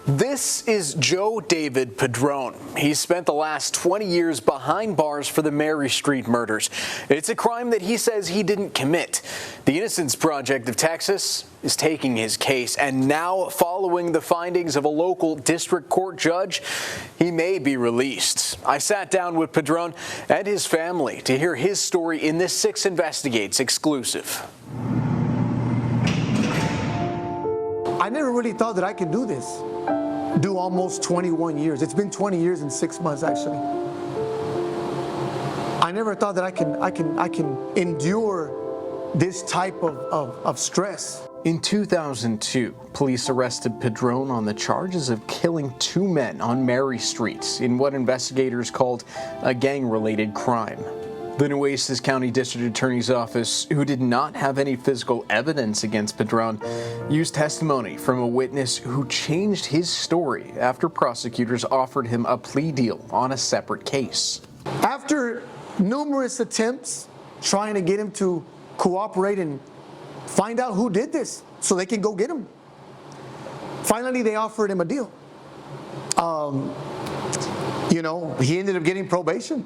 This is Joe David Padron. He spent the last 20 years behind bars for the Mary Street murders. It's a crime that he says he didn't commit. The Innocence Project of Texas is taking his case, and now, following the findings of a local district court judge, he may be released. I sat down with Padron and his family to hear his story in this 6 Investigates exclusive. I never really thought that I could do this. Do almost 21 years. It's been 20 years and 6 months, actually. I never thought that I can endure this type of stress. In 2002, police arrested Padron on the charges of killing 2 men on Mary Street in what investigators called a gang-related crime. The Nueces County District Attorney's Office, who did not have any physical evidence against Padron, used testimony from a witness who changed his story after prosecutors offered him a plea deal on a separate case. After numerous attempts trying to get him to cooperate and find out who did this so they can go get him, finally they offered him a deal. He ended up getting probation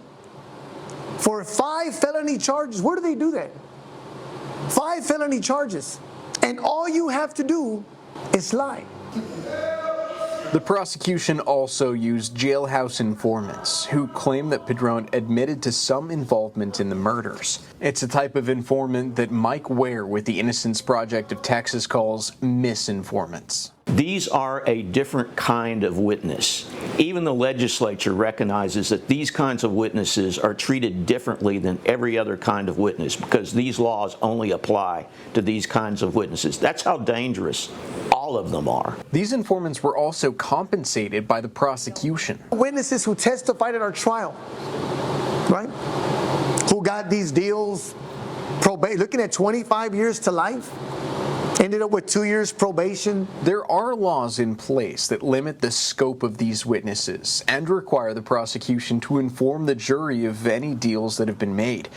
for 5 felony charges. Where do they do that? 5 felony charges. And all you have to do is lie. The prosecution also used jailhouse informants who claim that Padron admitted to some involvement in the murders. It's a type of informant that Mike Ware with the Innocence Project of Texas calls misinformants. These are a different kind of witness. Even the legislature recognizes that these kinds of witnesses are treated differently than every other kind of witness because these laws only apply to these kinds of witnesses. That's how dangerous all of them are. These informants were also compensated by the prosecution. Witnesses who testified at our trial, right? Who got these deals, looking at 25 years to life. Ended up with 2 years probation. There are laws in place that limit the scope of these witnesses and require the prosecution to inform the jury of any deals that have been made.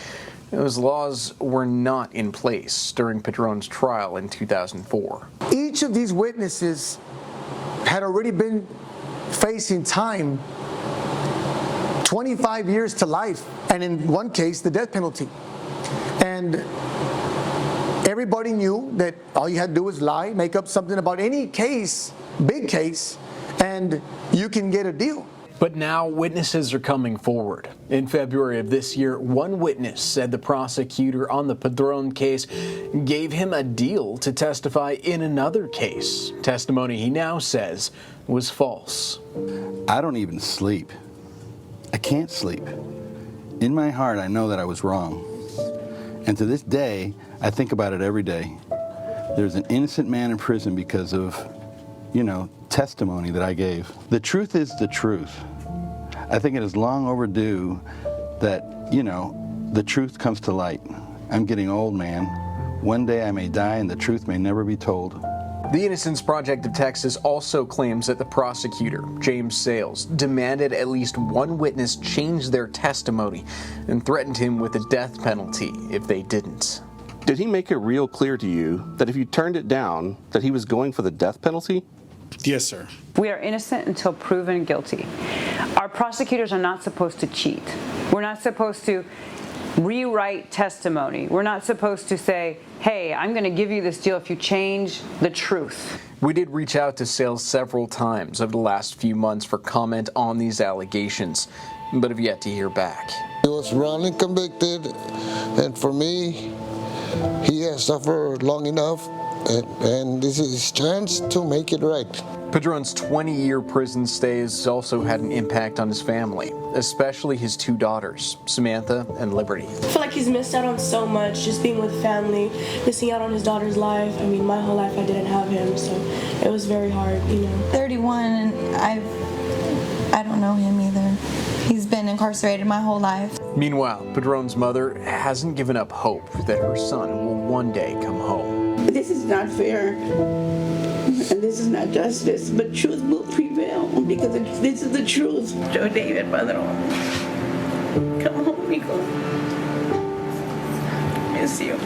Those laws were not in place during Padron's trial in 2004. Each of these witnesses had already been facing time, 25 years to life, and in one case, the death penalty. And everybody knew that all you had to do was lie, make up something about any case, big case, and you can get a deal. But now witnesses are coming forward. In February of this year, one witness said the prosecutor on the Padron case gave him a deal to testify in another case. Testimony he now says was false. I don't even sleep. I can't sleep. In my heart, I know that I was wrong. And to this day, I think about it every day. There's an innocent man in prison because of, testimony that I gave. The truth is the truth. I think it is long overdue that, the truth comes to light. I'm getting old, man. One day I may die and the truth may never be told. The Innocence Project of Texas also claims that the prosecutor, James Sales, demanded at least one witness change their testimony and threatened him with a death penalty if they didn't. Did he make it real clear to you that if you turned it down, that he was going for the death penalty? Yes, sir. We are innocent until proven guilty. Our prosecutors are not supposed to cheat. We're not supposed to rewrite testimony. We're not supposed to say, hey, I'm going to give you this deal if you change the truth. We did reach out to Sales several times over the last few months for comment on these allegations, but have yet to hear back. He was wrongly convicted, and for me, he has suffered long enough, and this is his chance to make it right. Padron's 20-year prison stays also had an impact on his family, especially his 2 daughters, Samantha and Liberty. I feel like he's missed out on so much, just being with family, missing out on his daughter's life. I mean, my whole life I didn't have him, so it was very hard, 31, and I don't know him either. He's been incarcerated my whole life. Meanwhile, Padron's mother hasn't given up hope that her son will one day come home. This is not fair, and this is not justice, but truth will prevail because this is the truth. Joe David Padron, come home, Rico. Miss you.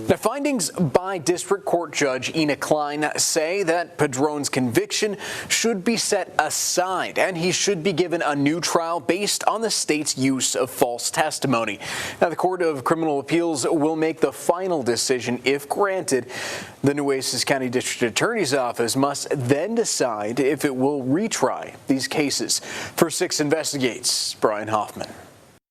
Now, Findings by District Court Judge Ina Klein say that Padron's conviction should be set aside and he should be given a new trial based on the state's use of false testimony. Now, the Court of Criminal Appeals will make the final decision if granted. The Nueces County District Attorney's Office must then decide if it will retry these cases. For 6 Investigates, Brian Hoffman.